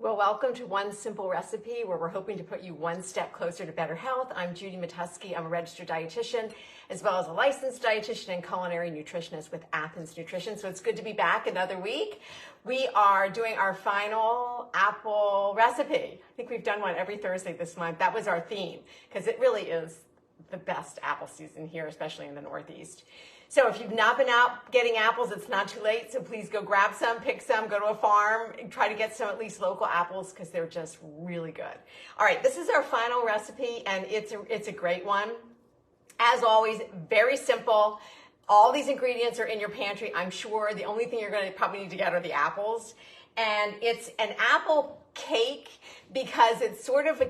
Well, welcome to One Simple Recipe, where we're hoping to put you one step closer to better health. I'm Judy Matusky. I'm a registered dietitian, as well as a licensed dietitian and culinary nutritionist with Athens Nutrition. So it's good to be back another week. We are doing our final apple recipe. I think we've done one every Thursday this month. That was our theme, because it really is the best apple season here, especially in the Northeast. So if you've not been out getting apples, it's not too late. So please go grab some, pick some, go to a farm, and try to get some at least local apples because they're just really good. All right, this is our final recipe, and it's a great one. As always, very simple. All these ingredients are in your pantry, I'm sure. The only thing you're going to probably need to get are the apples. And it's an apple cake because it's sort of a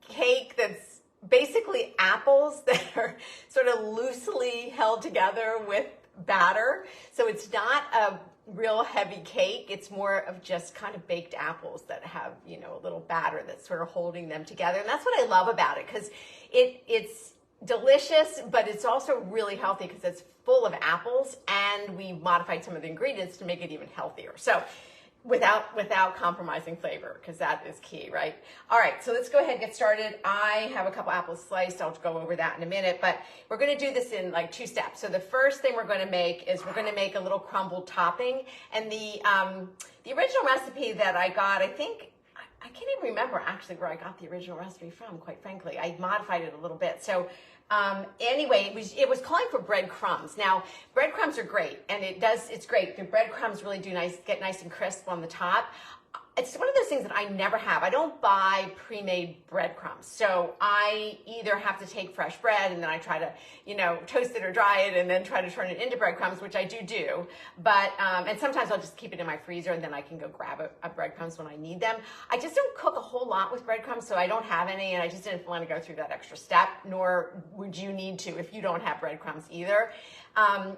cake that's basically apples that are sort of loosely held together with batter. So it's not a real heavy cake. It's more of just kind of baked apples that have, you know, a little batter that's sort of holding them together. And that's what I love about it, because it's delicious, but it's also really healthy because it's full of apples, and we modified some of the ingredients to make it even healthier. So without compromising flavor, because that is key, right? All right, so let's go ahead and get started. I have a couple apples sliced. I'll go over that in a minute, but we're going to do this in like 2 steps. So the first thing we're going to make is we're going to make a little crumbled topping. And the original recipe that I got, I think, I can't even remember actually where I got the original recipe from, quite frankly. I modified it a little bit. So anyway, it was calling for breadcrumbs. Now, breadcrumbs are great, and it's great. The breadcrumbs really do get nice and crisp on the top. It's one of those things that I never have. I don't buy pre-made breadcrumbs. So I either have to take fresh bread and then I try to, toast it or dry it and then try to turn it into breadcrumbs, which I do. But, and sometimes I'll just keep it in my freezer and then I can go grab a breadcrumbs when I need them. I just don't cook a whole lot with breadcrumbs, so I don't have any, and I just didn't want to go through that extra step, nor would you need to if you don't have breadcrumbs either.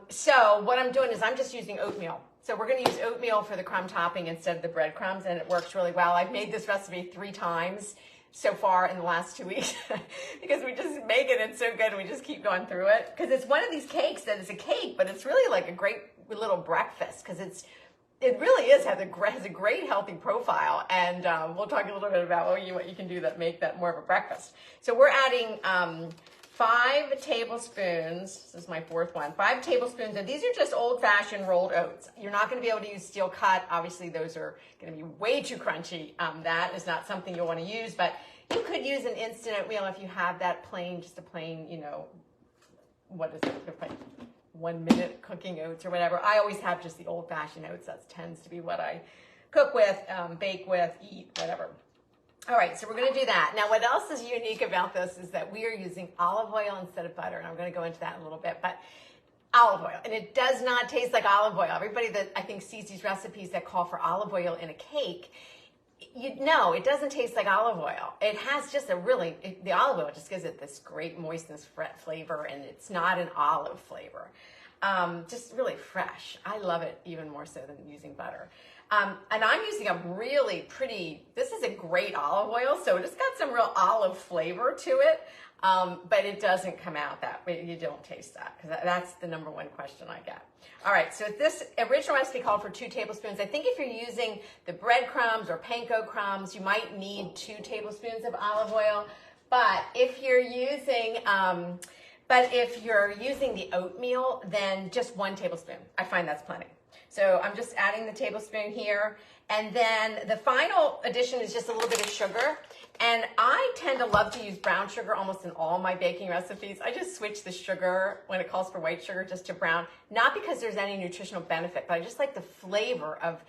So what I'm doing is I'm just using oatmeal. So we're going to use oatmeal for the crumb topping instead of the breadcrumbs, and it works really well. I've made this recipe 3 times so far in the last 2 weeks because we just make it. It's so good, and we just keep going through it because it's one of these cakes that is a cake, but it's really like a great little breakfast because it really has a great healthy profile, and we'll talk a little bit about what you can do that make that more of a breakfast. So we're adding 5 tablespoons, this is my 4th one, 5 tablespoons, and these are just old-fashioned rolled oats. You're not going to be able to use steel cut. Obviously, those are going to be way too crunchy. That is not something you'll want to use, but you could use an instant oatmeal if you have that plain, just a plain, what is it, like 1 minute cooking oats or whatever. I always have just the old-fashioned oats. That tends to be what I cook with, bake with, eat, whatever. All right, so we're going to do that. Now, what else is unique about this is that we are using olive oil instead of butter, and I'm going to go into that in a little bit, but olive oil, and it does not taste like olive oil. Everybody that I think sees these recipes that call for olive oil in a cake, no, it doesn't taste like olive oil. It has just the olive oil just gives it this great moistness flavor, and it's not an olive flavor. Just really fresh. I love it even more so than using butter. And I'm using a really this is a great olive oil, so it's got some real olive flavor to it, but it doesn't come out that way. You don't taste that, because that's the number one question I get. All right, so this original recipe called for 2 tablespoons. I think if you're using the breadcrumbs or panko crumbs, you might need 2 tablespoons of olive oil, but if you're using the oatmeal, then just 1 tablespoon. I find that's plenty. So I'm just adding the tablespoon here. And then the final addition is just a little bit of sugar. And I tend to love to use brown sugar almost in all my baking recipes. I just switch the sugar when it calls for white sugar just to brown. Not because there's any nutritional benefit, but I just like the flavor of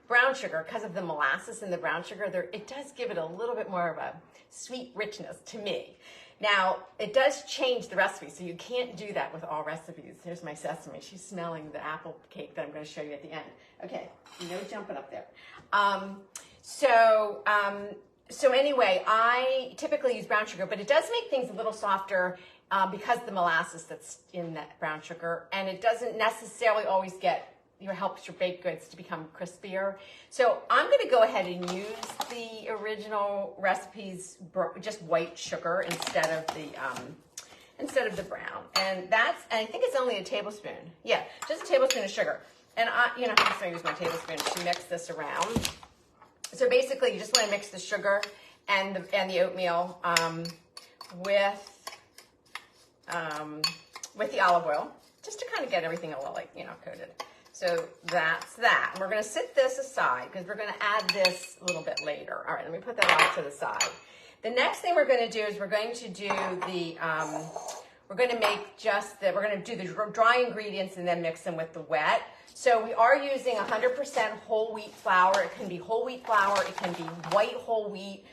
brown sugar because of the molasses in the brown sugar. It does give it a little bit more of a sweet richness to me. Now, it does change the recipe, so you can't do that with all recipes. Here's my Sesame. She's smelling the apple cake that I'm going to show you at the end. Okay, no jumping up there. So anyway, I typically use brown sugar, but it does make things a little softer because of the molasses that's in that brown sugar, and it doesn't necessarily always helps your baked goods to become crispier. So I'm going to go ahead and use the original recipe's just white sugar instead of the brown. And I think it's only a tablespoon. Yeah, just a tablespoon of sugar. And I'm just going to use my tablespoon to mix this around. So basically, you just want to mix the sugar and the oatmeal with the olive oil, just to kind of get everything a little, like, you know, coated. So that's that. We're going to sit this aside because we're going to add this a little bit later. All right, let me put that off to the side. The next thing we're going to do is we're going to do the we're going to make just the, we're going to do the dry ingredients and then mix them with the wet. So we are using 100% whole wheat flour. It can be whole wheat flour. It can be white whole wheat.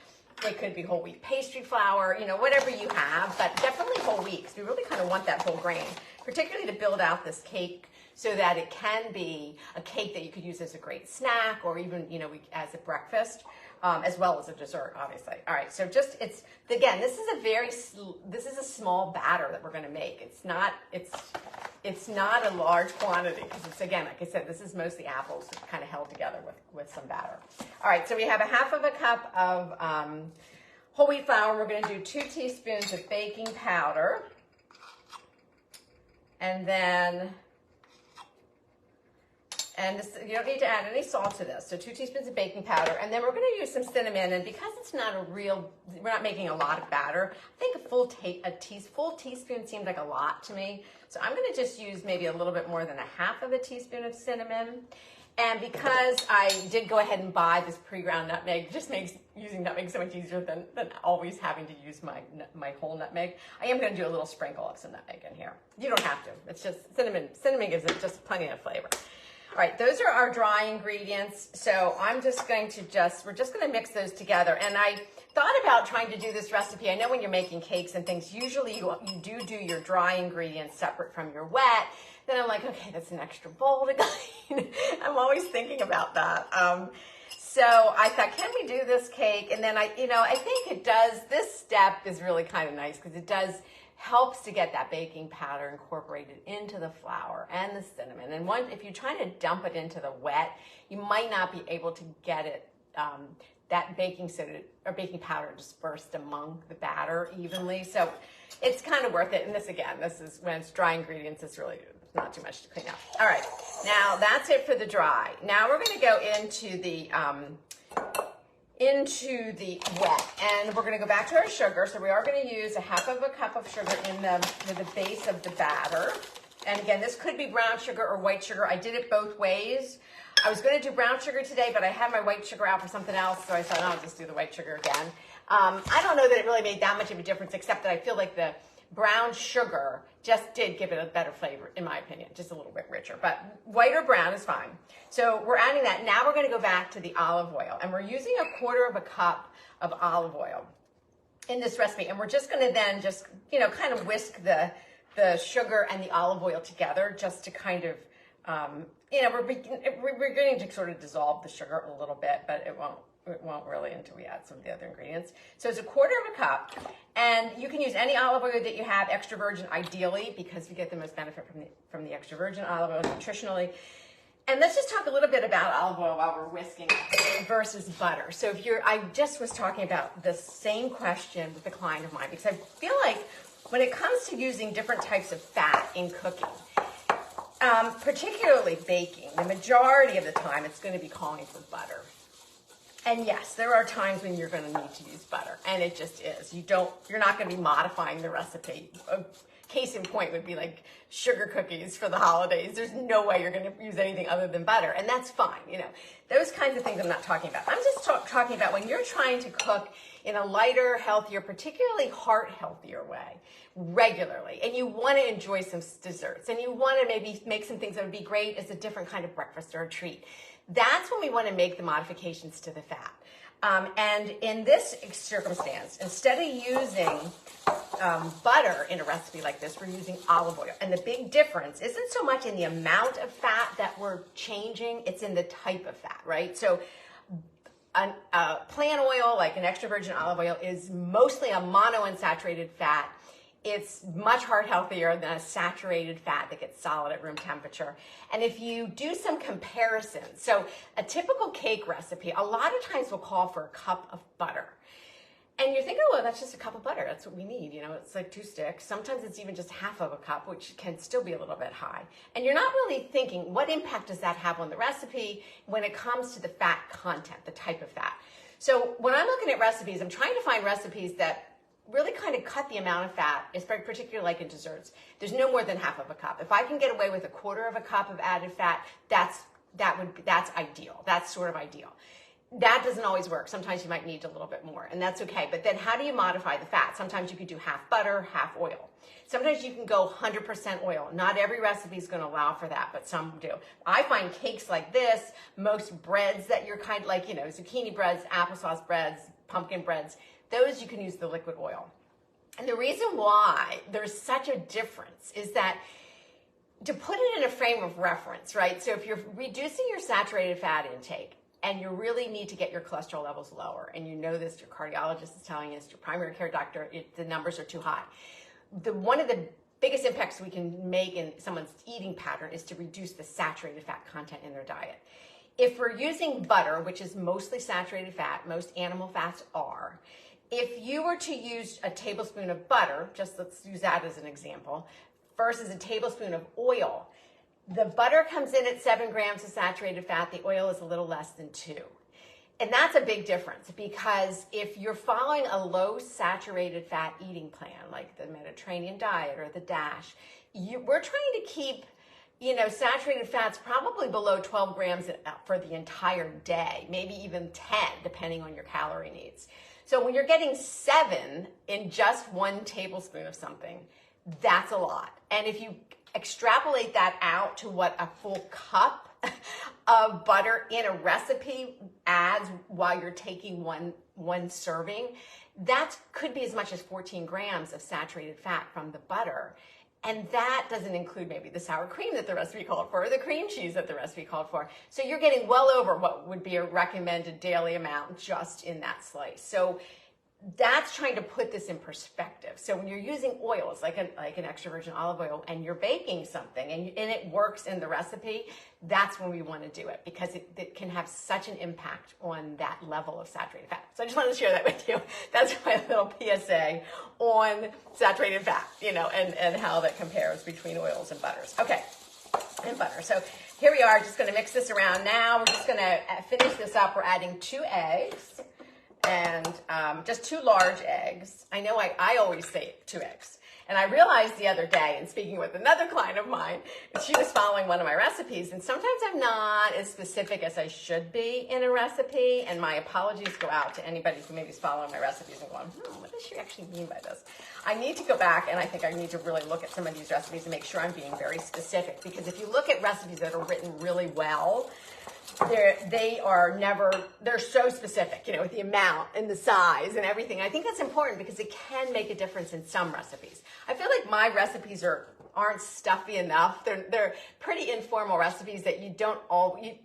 It could be whole wheat pastry flour, you know, whatever you have, but definitely whole wheat because we really kind of want that whole grain, particularly to build out this cake so that it can be a cake that you could use as a great snack or even, you know, as a breakfast. As well as a dessert, obviously. All right, so just, it's, again, this is a small batter that we're gonna make. It's not a large quantity because it's, again, like I said, this is mostly apples kind of held together with some batter. All right, so we have a half of a cup of whole wheat flour. We're gonna do 2 teaspoons of baking powder. And then, this, you don't need to add any salt to this. So 2 teaspoons of baking powder. And then we're going to use some cinnamon. And because it's not a real, we're not making a lot of batter, I think a full teaspoon seemed like a lot to me. So I'm going to just use maybe a little bit more than a half of a teaspoon of cinnamon. And because I did go ahead and buy this pre-ground nutmeg, it just makes using nutmeg so much easier than always having to use my whole nutmeg. I am going to do a little sprinkle of some nutmeg in here. You don't have to. It's just cinnamon. Cinnamon gives it just plenty of flavor. All right, those are our dry ingredients. So I'm just going to we're just going to mix those together. And I thought about trying to do this recipe. I know when you're making cakes and things, usually you do your dry ingredients separate from your wet. Then I'm like, okay, that's an extra bowl to clean. I'm always thinking about that. So I thought, can we do this cake? And then I think it does, this step is really kind of nice because it helps to get that baking powder incorporated into the flour and the cinnamon. And if you're trying to dump it into the wet, you might not be able to get it, that baking soda or baking powder dispersed among the batter evenly. So it's kind of worth it. And this is when it's dry ingredients, it's really not too much to clean up. All right, now that's it for the dry. Now we're going to go into the wet, and we're going to go back to our sugar. So we are going to use a half of a cup of sugar in the base of the batter. And again, this could be brown sugar or white sugar. I did it both ways. I was going to do brown sugar today, but I had my white sugar out for something else, so I thought, I'll just do the white sugar again. I don't know that it really made that much of a difference, except that I feel like the brown sugar just did give it a better flavor, in my opinion, just a little bit richer. But white or brown is fine. So we're adding that. Now we're going to go back to the olive oil, and we're using 1/4 of a cup of olive oil in this recipe. And we're just going to then just, kind of whisk the sugar and the olive oil together just to kind of, we're beginning to sort of dissolve the sugar a little bit, but it won't really until we add some of the other ingredients. So it's 1/4 of a cup, and you can use any olive oil that you have, extra virgin ideally, because you get the most benefit from the extra virgin olive oil nutritionally. And let's just talk a little bit about olive oil while we're whisking versus butter. So I just was talking about the same question with a client of mine, because I feel like when it comes to using different types of fat in cooking, particularly baking, the majority of the time it's going to be calling for butter. And yes, there are times when you're going to need to use butter, and it just is. You're not going to be modifying the recipe. A case in point would be like sugar cookies for the holidays. There's no way you're going to use anything other than butter, and that's fine. Those kinds of things I'm not talking about. I'm just talking about when you're trying to cook in a lighter, healthier, particularly heart healthier way regularly, and you want to enjoy some desserts, and you want to maybe make some things that would be great as a different kind of breakfast or a treat. That's when we want to make the modifications to the fat. And in this circumstance, instead of using butter in a recipe like this, we're using olive oil. And the big difference isn't so much in the amount of fat that we're changing, it's in the type of fat, right? So plant oil, like an extra virgin olive oil, is mostly a monounsaturated fat. It's much heart healthier than a saturated fat that gets solid at room temperature. And if you do some comparisons, so a typical cake recipe, a lot of times will call for a cup of butter. And you think, oh, well, that's just a cup of butter. That's what we need. You know, it's like 2 sticks. Sometimes it's even just half of a cup, which can still be a little bit high. And you're not really thinking, what impact does that have on the recipe when it comes to the fat content, the type of fat? So when I'm looking at recipes, I'm trying to find recipes that really kind of cut the amount of fat, particularly like in desserts. There's no more than half of a cup. If I can get away with 1/4 of a cup of added fat, that's ideal. That's sort of ideal. That doesn't always work. Sometimes you might need a little bit more, and that's okay. But then how do you modify the fat? Sometimes you could do half butter, half oil. Sometimes you can go 100% oil. Not every recipe is going to allow for that, but some do. I find cakes like this, most breads that you're kind of like, you know, zucchini breads, applesauce breads, pumpkin breads, those you can use the liquid oil. And the reason why there's such a difference is that, to put it in a frame of reference, right? So if you're reducing your saturated fat intake, and you really need to get your cholesterol levels lower, and you know this, your cardiologist is telling us, your primary care doctor, the numbers are too high. One of the biggest impacts we can make in someone's eating pattern is to reduce the saturated fat content in their diet. If we're using butter, which is mostly saturated fat, most animal fats are, if you were to use a tablespoon of butter, just let's use that as an example, versus a tablespoon of oil, the butter comes in at 7 grams of saturated fat, the oil is a little less than 2. And that's a big difference, because if you're following a low saturated fat eating plan, like the Mediterranean diet or the DASH, we're trying to keep, you know, saturated fats probably below 12 grams for the entire day, maybe even 10, depending on your calorie needs. So when you're getting 7 in just 1 tablespoon of something, that's a lot. And if you extrapolate that out to what a full cup of butter in a recipe adds while you're taking one serving, that could be as much as 14 grams of saturated fat from the butter. And that doesn't include maybe the sour cream that the recipe called for, or the cream cheese that the recipe called for. So you're getting well over what would be a recommended daily amount just in that slice. So that's trying to put this in perspective. So when you're using oils like an extra virgin olive oil, and you're baking something and it works in the recipe, that's when we want to do it, because it can have such an impact on that level of saturated fat. So I just wanted to share that with you. That's my little PSA on saturated fat, you know, and how that compares between oils and butters. Okay, and butter. So here we are, just going to mix this around now. We're just going to finish this up. We're adding 2 eggs. And just 2 large eggs. I know I always say 2 eggs. And I realized the other day, in speaking with another client of mine, she was following one of my recipes, and sometimes I'm not as specific as I should be in a recipe, and my apologies go out to anybody who maybe is following my recipes and going, what does she actually mean by this? I need to go back, and I think I need to really look at some of these recipes and make sure I'm being very specific, because if you look at recipes that are written really well, they're so specific, you know, with the amount and the size and everything. I think that's important because it can make a difference in some recipes. I feel like my recipes aren't stuffy enough. They're pretty informal recipes that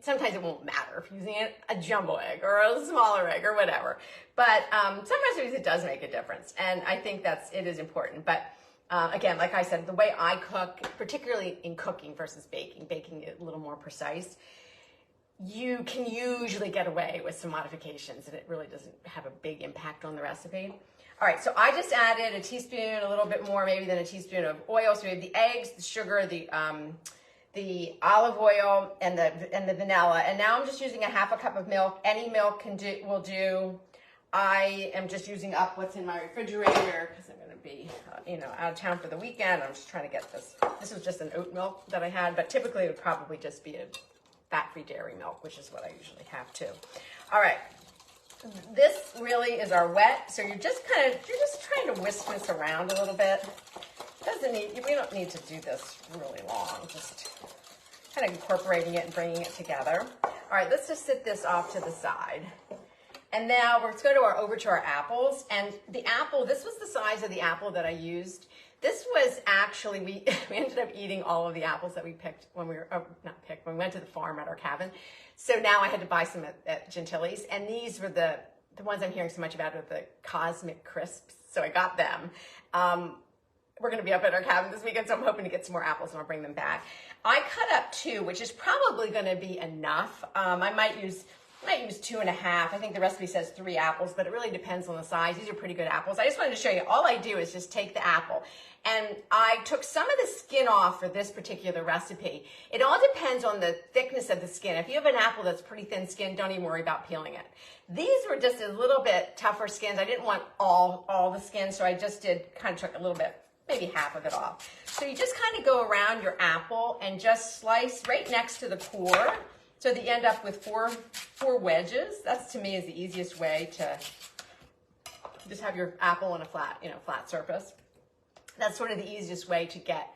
sometimes it won't matter if you're using a jumbo egg or a smaller egg or whatever. But some recipes it does make a difference, and I think it is important. But again, like I said, the way I cook, particularly in cooking versus baking is a little more precise. You can usually get away with some modifications, and it really doesn't have a big impact on the recipe. All right, so I just added a teaspoon, a little bit more maybe than a teaspoon of oil. So we have the eggs, the sugar, the olive oil, and the vanilla. And now I'm just using a half a cup of milk. Any milk will do. I am just using up what's in my refrigerator because I'm going to be, out of town for the weekend. I'm just trying to get this. This was just an oat milk that I had, but typically it would probably just be a fat-free dairy milk, which is what I usually have too. All right, this really is our wet. So you're just trying to whisk this around a little bit. We don't need to do this really long. Just kind of incorporating it and bringing it together. All right, let's just sit this off to the side. And now let's go over to our apples. And the apple, this was the size of the apple that I used. This was actually, we ended up eating all of the apples that we picked when we went to the farm at our cabin. So now I had to buy some at Gentili's. And these were the ones I'm hearing so much about, are the Cosmic Crisps. So I got them. We're going to be up at our cabin this weekend, so I'm hoping to get some more apples and I'll bring them back. I cut up 2, which is probably going to be enough. I might use I might use 2.5. I think the recipe says 3 apples, but it really depends on the size. These are pretty good apples. I just wanted to show you, all I do is just take the apple, and I took some of the skin off for this particular recipe. It all depends on the thickness of the skin. If you have an apple that's pretty thin skin, don't even worry about peeling it. These were just a little bit tougher skins. I didn't want all the skin, so I just kind of took a little bit, maybe half of it off. So you just kind of go around your apple and just slice right next to the core, so that you end up with four wedges. That's, to me, is the easiest way to just have your apple on a flat surface. That's sort of the easiest way to get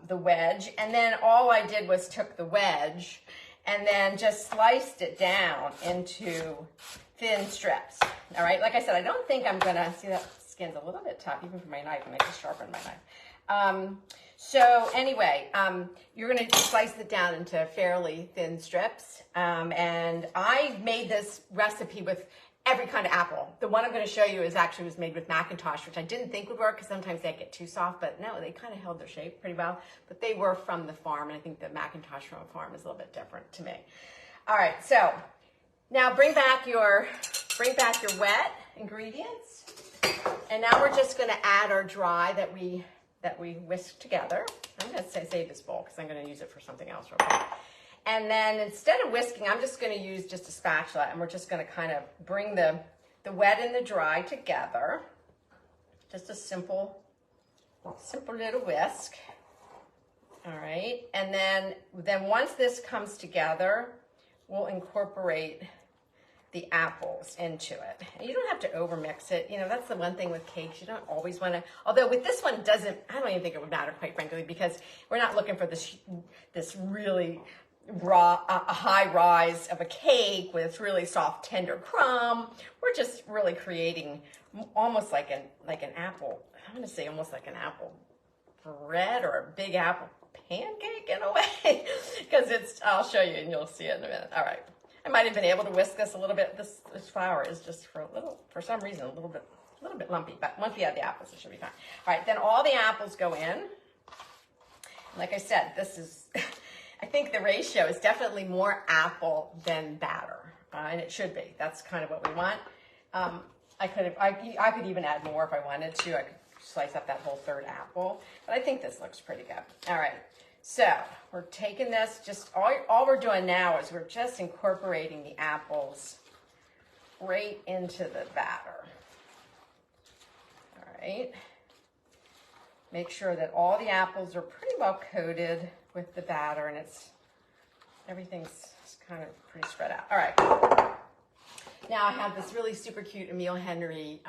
the wedge. And then all I did was took the wedge and then just sliced it down into thin strips. All right, like I said, I don't think I'm gonna, see that skin's a little bit tough, even for my knife, and I just sharpened my knife. So anyway, you're gonna slice it down into fairly thin strips. And I made this recipe with every kind of apple. The one I'm gonna show you was made with Macintosh, which I didn't think would work because sometimes they get too soft, but no, they kind of held their shape pretty well. But they were from the farm, and I think the Macintosh from a farm is a little bit different to me. All right, so now bring back your wet ingredients. And now we're just gonna add our dry that we whisked together. I'm gonna save this bowl because I'm gonna use it for something else real quick. And then instead of whisking, I'm just gonna use just a spatula, and we're just gonna kind of bring the wet and the dry together. Just a simple little whisk. All right, and then once this comes together, we'll incorporate the apples into it. And you don't have to overmix it. You know, that's the one thing with cakes. You don't always want to, although with this one I don't even think it would matter, quite frankly, because we're not looking for this really raw, a high rise of a cake with really soft, tender crumb. We're just really creating almost like an apple. I'm going to say almost like an apple bread or a big apple pancake in a way, because I'll show you and you'll see it in a minute. All right. I might have been able to whisk this a little bit. This flour is just for some reason, a little bit lumpy, but once we add the apples, it should be fine. All right, then all the apples go in. Like I said, this is, I think the ratio is definitely more apple than batter, and it should be. That's kind of what we want. I could even add more if I wanted to. I could slice up that whole third apple, but I think this looks pretty good. All right. So we're taking this, just all we're doing now is we're just incorporating the apples right into the batter. All right. Make sure that all the apples are pretty well coated with the batter, and everything's kind of pretty spread out. All right. Now I have this really super cute Emile Henry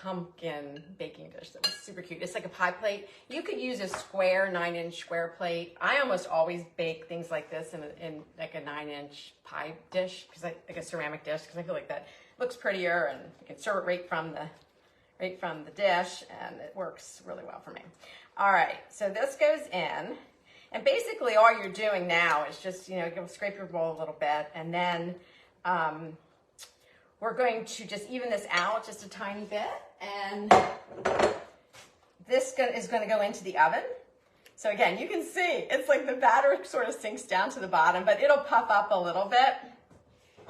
pumpkin baking dish that was super cute. It's like a pie plate. You could use a square 9-inch square plate. I almost always bake things like this in like a 9-inch pie dish, like a ceramic dish, because I feel like that looks prettier, and you can serve it right from the dish, and it works really well for me. All right, so this goes in, and basically all you're doing now is just, scrape your bowl a little bit, and then we're going to just even this out just a tiny bit, and this is going to go into the oven. So again, you can see it's like the batter sort of sinks down to the bottom, but it'll puff up a little bit.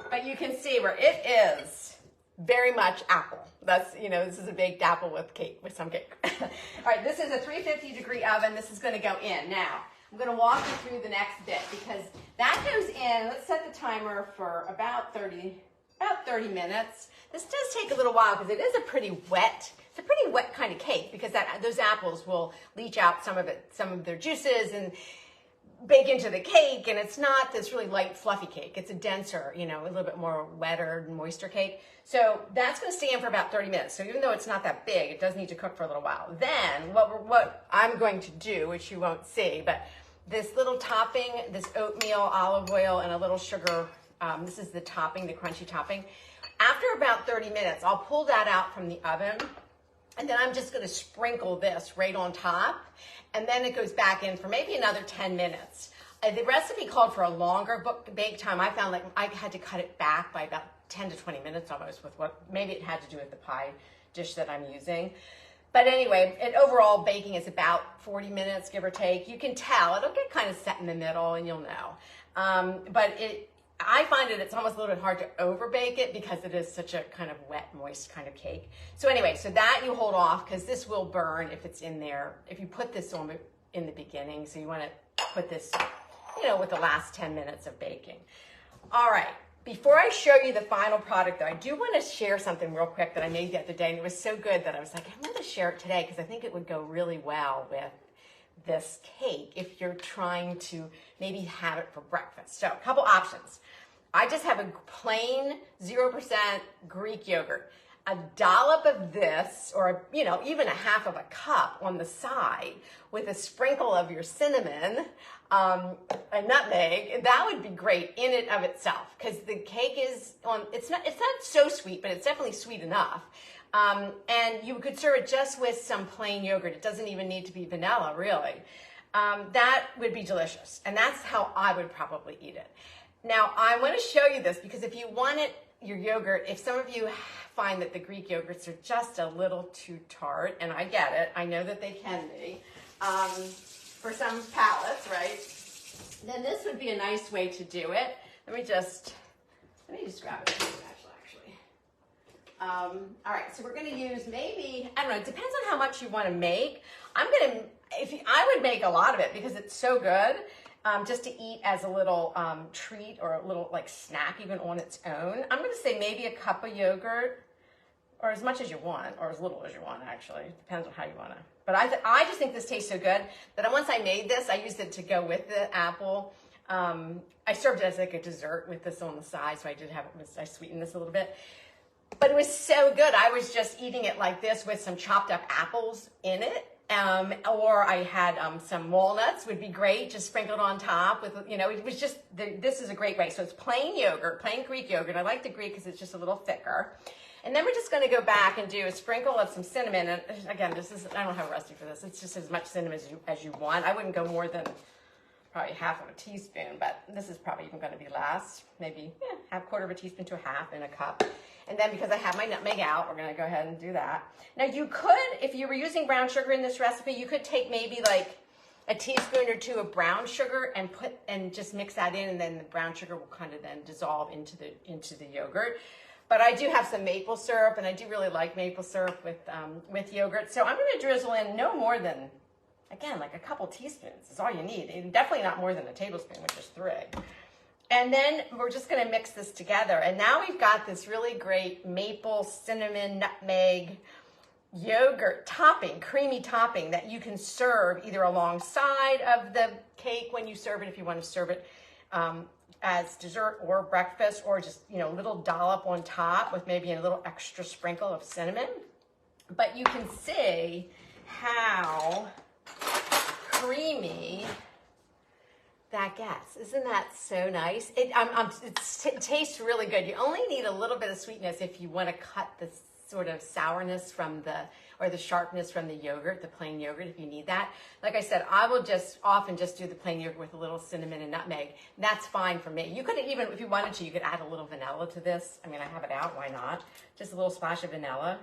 But you can see where it is very much apple. That's, this is a baked apple with some cake. All right, this is a 350-degree oven. This is going to go in. Now, I'm going to walk you through the next bit, because that goes in. Let's set the timer for about 30 minutes. This does take a little while because it is a pretty wet kind of cake, because those apples will leach out some of their juices and bake into the cake, and it's not this really light, fluffy cake. It's a denser, a little bit more wetter, moister cake. So that's going to stay in for about 30 minutes. So even though it's not that big, it does need to cook for a little while. Then what I'm going to do, which you won't see, but this little topping, this oatmeal, olive oil, and a little sugar. This is the topping, the crunchy topping. After about 30 minutes, I'll pull that out from the oven, and then I'm just going to sprinkle this right on top, and then it goes back in for maybe another 10 minutes. The recipe called for a longer bake time. I found like I had to cut it back by about 10 to 20 minutes almost, with maybe it had to do with the pie dish that I'm using. But anyway, overall baking is about 40 minutes, give or take. You can tell it'll get kind of set in the middle, and you'll know. But I find that it's almost a little bit hard to over bake it because it is such a kind of wet, moist kind of cake. So anyway, so that you hold off because this will burn if it's in there. If you put this on in the beginning, so you want to put this, you know, with the last 10 minutes of baking. All right, before I show you the final product though, I do want to share something real quick that I made the other day, and it was so good that I was like, I'm going to share it today because I think it would go really well with this cake if you're trying to maybe have it for breakfast. So a couple options. I just have a plain 0% Greek yogurt, a dollop of this, or you know, even a half of a cup on the side with a sprinkle of your cinnamon, a nutmeg. That would be great in and of itself because the cake is on, it's not so sweet, but it's definitely sweet enough. And you could serve it just with some plain yogurt. It doesn't even need to be vanilla, really. That would be delicious. And that's how I would probably eat it. Now, I want to show you this because if you want it, your yogurt, if some of you find that the Greek yogurts are just a little too tart, and I get it, I know that they can be, for some palates, right? Then this would be a nice way to do it. Let me just grab it actually. All right, so we're going to use maybe, I don't know, it depends on how much you want to make. I would make a lot of it because it's so good. Just to eat as a little treat or a little like snack even on its own. I'm going to say maybe a cup of yogurt, or as much as you want, or as little as you want actually. It depends on how you want to. But I just think this tastes so good that once I made this, I used it to go with the apple. I served it as like a dessert with this on the side, so I sweetened this a little bit. But it was so good. I was just eating it like this with some chopped up apples in it. Or I had some walnuts would be great, just sprinkled on top with, you know, it was just, this is a great way. So it's plain yogurt, plain Greek yogurt. I like the Greek because it's just a little thicker. And then we're just going to go back and do a sprinkle of some cinnamon. And again, I don't have a recipe for this. It's just as much cinnamon as you want. I wouldn't go more than probably half of a teaspoon, but this is probably even going to be less. Maybe half, quarter of a teaspoon to a half in a cup. And then because I have my nutmeg out, we're going to go ahead and do that. Now you could, if you were using brown sugar in this recipe, you could take maybe like a teaspoon or two of brown sugar and just mix that in, and then the brown sugar will kind of then dissolve into the yogurt. But I do have some maple syrup, and I do really like maple syrup with yogurt. So I'm going to drizzle in no more than, again, like a couple teaspoons is all you need. And definitely not more than a tablespoon, which is 3. And then we're just going to mix this together. And now we've got this really great maple, cinnamon, nutmeg, yogurt topping, creamy topping that you can serve either alongside of the cake when you serve it, if you want to serve it as dessert or breakfast, or just, you know, a little dollop on top with maybe a little extra sprinkle of cinnamon. But you can see how creamy that gets. Isn't that so nice? It tastes really good. You only need a little bit of sweetness if you want to cut the sort of sourness from or the sharpness from the yogurt, the plain yogurt, if you need that. Like I said, I will often just do the plain yogurt with a little cinnamon and nutmeg. That's fine for me. You could even, if you wanted to, you could add a little vanilla to this. I mean, I have it out, why not? Just a little splash of vanilla.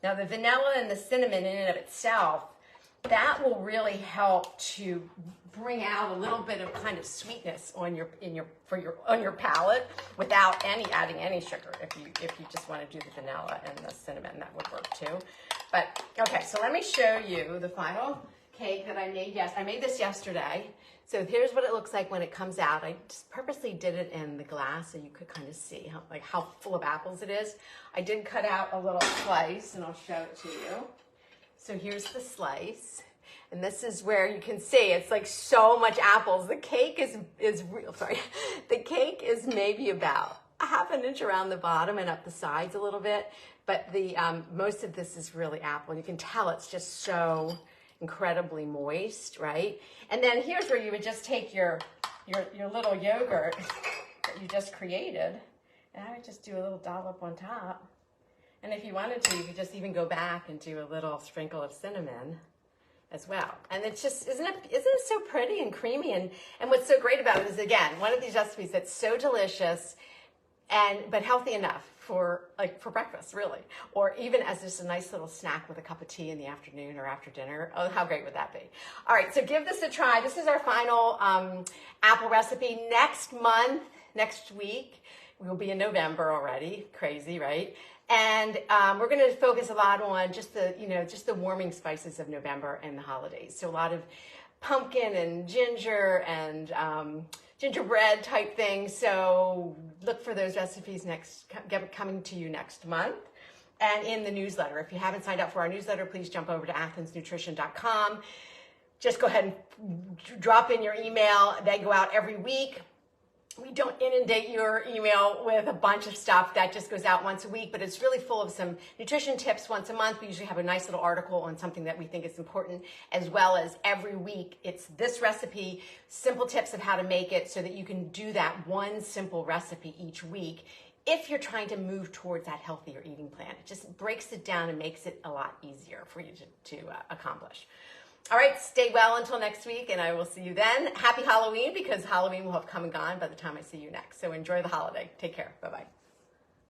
Now the vanilla and the cinnamon in and of itself, that will really help to bring out a little bit of kind of sweetness on your palate without adding any sugar. If you just want to do the vanilla and the cinnamon, that would work too. But okay, so let me show you the final cake that I made. Yes, I made this yesterday. So here's what it looks like when it comes out. I just purposely did it in the glass so you could kind of see how full of apples it is. I did cut out a little slice, and I'll show it to you. So here's the slice, and this is where you can see it's like so much apples. The cake is real. Sorry, the cake is maybe about a ½ an inch around the bottom and up the sides a little bit, but the most of this is really apple. You can tell it's just so incredibly moist, right? And then here's where you would just take your little yogurt that you just created, and I would just do a little dollop on top. And if you wanted to, you could just even go back and do a little sprinkle of cinnamon as well. And it's just, isn't it so pretty and creamy? And what's so great about it is, again, one of these recipes that's so delicious but healthy enough for breakfast, really. Or even as just a nice little snack with a cup of tea in the afternoon or after dinner. Oh, how great would that be? All right, so give this a try. This is our final apple recipe. Next month, next week. We'll be in November already. Crazy, right? And we're going to focus a lot on just the warming spices of November and the holidays. So a lot of pumpkin and ginger and gingerbread type things. So look for those recipes coming to you next month. And in the newsletter. If you haven't signed up for our newsletter, please jump over to athensnutrition.com. Just go ahead and drop in your email. They go out every week. We don't inundate your email with a bunch of stuff that just goes out once a week, but it's really full of some nutrition tips once a month. We usually have a nice little article on something that we think is important, as well as every week it's this recipe, simple tips of how to make it so that you can do that one simple recipe each week if you're trying to move towards that healthier eating plan. It just breaks it down and makes it a lot easier for you to accomplish. All right, stay well until next week, and I will see you then. Happy Halloween, because Halloween will have come and gone by the time I see you next. So enjoy the holiday. Take care. Bye-bye.